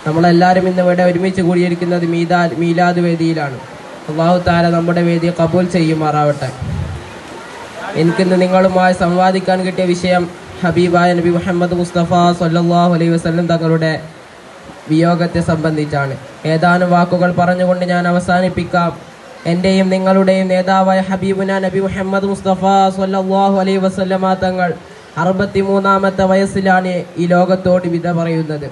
നമ്മളെല്ലാവരും ഇന്ന് ഇവിടെ ഒരുമിച്ച് കൂടിയിരിക്കുന്നത് മീലാദ് വേദിയിലാണ്. അല്ലാഹു തആല നമ്മുടെ വേദി കബൂൽ ചെയ്യുമാറാവട്ടെ. എനിക്കിന്ന് നിങ്ങളുമായി സംവാദിക്കാൻ കിട്ടിയ വിഷയം ഹബീബായ നബി മുഹമ്മദ് മുസ്തഫ സ്വല്ലല്ലാഹു അലൈഹി വസല്ലം തങ്ങളുടെ വിയോഗത്തെ സംബന്ധിച്ചാണ്. ഏതാനും വാക്കുകൾ പറഞ്ഞുകൊണ്ട് ഞാൻ അവസാനിപ്പിക്കാം. എൻ്റെയും നിങ്ങളുടെയും നേതാവായ ഹബീബുന നബി മുഹമ്മദ് മുസ്തഫ സ്വല്ലല്ലാഹു അലൈഹി വസല്ലമ തങ്ങൾ 63-ാമത്തെ വയസ്സിലാണ് ഈ ലോകത്തോട് വിട പറയുന്നത്.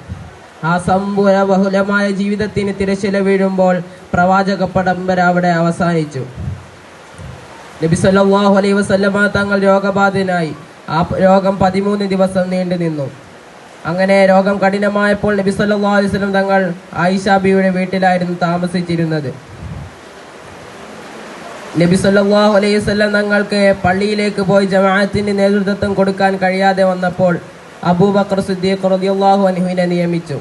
ആ സംഭവബഹുലമായ ജീവിതത്തിന് തിരശ്ശീല വീഴുമ്പോൾ പ്രവാചക പരമ്പര അവിടെ അവസാനിച്ചു. നബി സല്ലല്ലാഹു അലൈഹി വസല്ലമ തങ്ങൾ രോഗബാധിതനായി. ആ രോഗം 13 ദിവസം നീണ്ടു നിന്നു. അങ്ങനെ രോഗം കഠിനമായപ്പോൾ നബി സല്ലല്ലാഹു അലൈഹി വസല്ലം തങ്ങൾ ആയിഷ ബീവിയുടെ വീട്ടിലായിരുന്നു താമസിച്ചിരുന്നത്. നബി സല്ലല്ലാഹു അലൈഹി വസല്ലം തങ്ങൾക്ക് പള്ളിയിലേക്ക് പോയി ജമാഅത്തിന് നേതൃത്വം കൊടുക്കാൻ കഴിയാതെ വന്നപ്പോൾ അബൂബക്കർ സിദ്ദീഖ് റളിയല്ലാഹു അൻഹുവിനെ നിയമിച്ചു.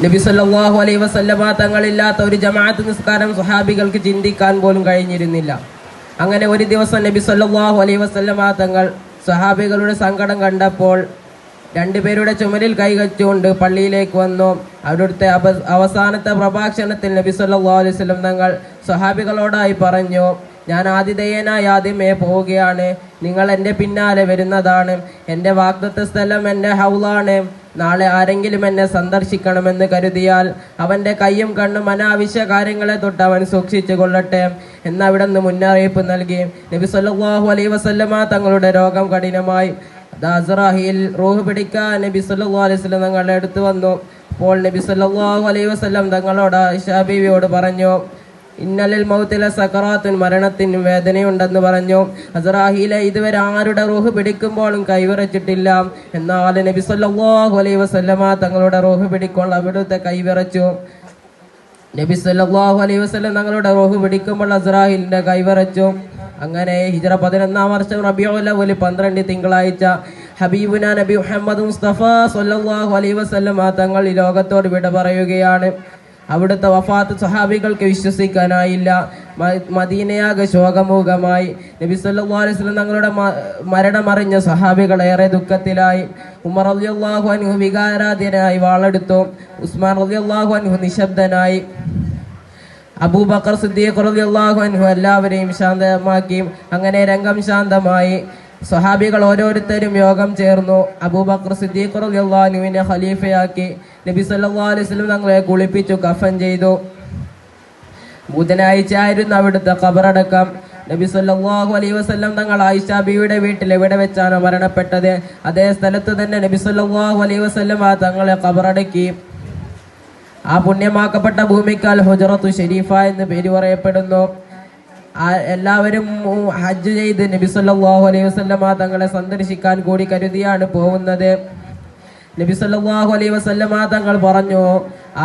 നബി സല്ലല്ലാഹു അലൈഹി വസല്ലമ തങ്ങളില്ലാത്ത ഒരു ജമാഅത്ത് നിസ്കാരം സ്വഹാബികൾക്ക് ചിന്തിക്കാൻ പോലും കഴിഞ്ഞിരുന്നില്ല. അങ്ങനെ ഒരു ദിവസം നബി സല്ലല്ലാഹു അലൈഹി വസല്ലമ തങ്ങൾ സ്വഹാബികളുടെ സങ്കടം കണ്ടപ്പോൾ രണ്ടുപേരുടെ ചുമലിൽ കൈവച്ചുകൊണ്ട് പള്ളിയിലേക്ക് വന്നു. അവിടുത്തെ അവസാനത്തെ പ്രഭാഷണത്തിൽ നബി സല്ലല്ലാഹു അലൈഹി വസല്ലം തങ്ങൾ സ്വഹാബികളോടായി പറഞ്ഞു, ഞാൻ ആതിഥേയനായി ആദ്യമേ പോവുകയാണ്. നിങ്ങൾ എൻ്റെ പിന്നാലെ വരുന്നതാണ്. എൻ്റെ വാഗ്ദത്ത സ്ഥലം എൻ്റെ ഹൗളാണ്. നാളെ ആരെങ്കിലും എന്നെ സന്ദർശിക്കണമെന്ന് കരുതിയാൽ അവൻ്റെ കയ്യും കണ്ണും അനാവശ്യ കാര്യങ്ങളെ തൊട്ട് അവൻ സൂക്ഷിച്ചു കൊള്ളട്ടെ എന്ന് അവിടെ നിന്ന് മുന്നറിയിപ്പ് നൽകി. നബി സല്ലല്ലാഹു അലൈഹി വസല്ലമ തങ്ങളുടെ രോഗം കഠിനമായി. അസ്റാഹീൽ റൂഹ് പിടിക്കാൻ നബി സല്ലല്ലാഹു അലൈഹി വസല്ലം തങ്ങളുടെ അടുത്ത് വന്നു. അപ്പോൾ നബി സല്ലല്ലാഹു അലൈഹി വസല്ലം തങ്ങളോട് ആയിഷ ബീവിയോട് പറഞ്ഞു, ഇന്നലിൽ മൗത്തിലെ സക്കറാത്തുൻ, മരണത്തിന് വേദനയുണ്ടെന്ന് പറഞ്ഞു. അസ്റാഹീലെ ഇതുവരെ ആരുടെ റൂഹ് പിടിക്കുമ്പോഴും കൈവിറച്ചിട്ടില്ല. എന്നാൽ നബി സല്ലല്ലാഹു അലൈഹി വസല്ലമ തങ്ങളുടെ റൂഹ് പിടിക്കുമ്പോൾ അവിടുത്തെ കൈവിറച്ചു. നബി സല്ലല്ലാഹു അലൈഹി വസല്ലം തങ്ങളുടെ റൂഹ് പിടിക്കുമ്പോൾ അസ്റാഹീലിന്റെ കൈവിറച്ചു. അങ്ങനെ ഹിജ്റ 11-ാം വർഷം റബീഉൽ അവ്വൽ 12 തിങ്കളാഴ്ച ഹബീബുന നബി മുഹമ്മദ് മുസ്തഫ സ്വല്ലല്ലാഹു അലൈഹി വസല്ലമ തങ്ങൾ ഈ ലോകത്തോട് വിട പറയുകയാണ്. അവിടുത്തെ വഫാത്ത് സ്വഹാബികൾക്ക് വിശ്വസിക്കാനായില്ല. മദീനയാകെ ശോകമുഖമായി. നബി സല്ലല്ലാഹു അലൈഹി വസല്ലം തങ്ങളുടെ മരണമറിഞ്ഞ സ്വഹാബികൾ ഏറെ ദുഃഖത്തിലായി. ഉമർ റളിയല്ലാഹു അൻഹു വികാരാധീനനായി വാളെടുത്തു. ഉസ്മാൻ റളിയല്ലാഹു അൻഹു നിശബ്ദനായി. അബൂബക്കർ സിദ്ദീഖ് റളിയല്ലാഹു അൻഹു എല്ലാവരെയും ശാന്തമാക്കി. അങ്ങനെ രംഗം ശാന്തമായി. സ്വഹാബികൾ ഓരോരുത്തരും യോഗം ചേർന്നു. അബൂബക്കർ സിദ്ദീഖ് റളിയല്ലാഹു അൻഹുവിനെ ഖലീഫയാക്കി. നബി സല്ലല്ലാഹു അലൈഹി വസല്ലം തങ്ങളെ കുളിപ്പിച്ചു കഫൻ ചെയ്തു. ബുധനാഴ്ച ആയിരുന്നു അവിടുത്തെ ഖബറടക്കം. നബി സല്ലല്ലാഹു അലൈഹി വസല്ലം തങ്ങൾ ആയിഷ ബീവിയുടെ വീട്ടിൽ എവിടെ വെച്ചാണ് മരണപ്പെട്ടത് അതേ സ്ഥലത്ത് തന്നെ നബി സല്ലല്ലാഹു അലൈഹി വസല്ലം തങ്ങളെ ഖബറടക്കി. ആ പുണ്യമാക്കപ്പെട്ട ഭൂമിക്കാൽ ഹുജറത്തു ഷരീഫ എന്ന് പേര് പറയപ്പെടുന്നു. എല്ലാവരും ഹജ്ജ് ചെയ്ത് നബി സല്ലല്ലാഹു അലൈഹി വസല്ലം തങ്ങളെ സന്ദർശിക്കാൻ കൂടി കരുതിയാണ് പോകുന്നത്. നബി സല്ലല്ലാഹു അലൈഹി വസല്ലം തങ്ങൾ പറഞ്ഞു,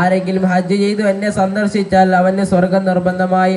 ആരെങ്കിലും ഹജ്ജ് ചെയ്തു എന്നെ സന്ദർശിച്ചാൽ അവന് സ്വർഗം നിർബന്ധമായി.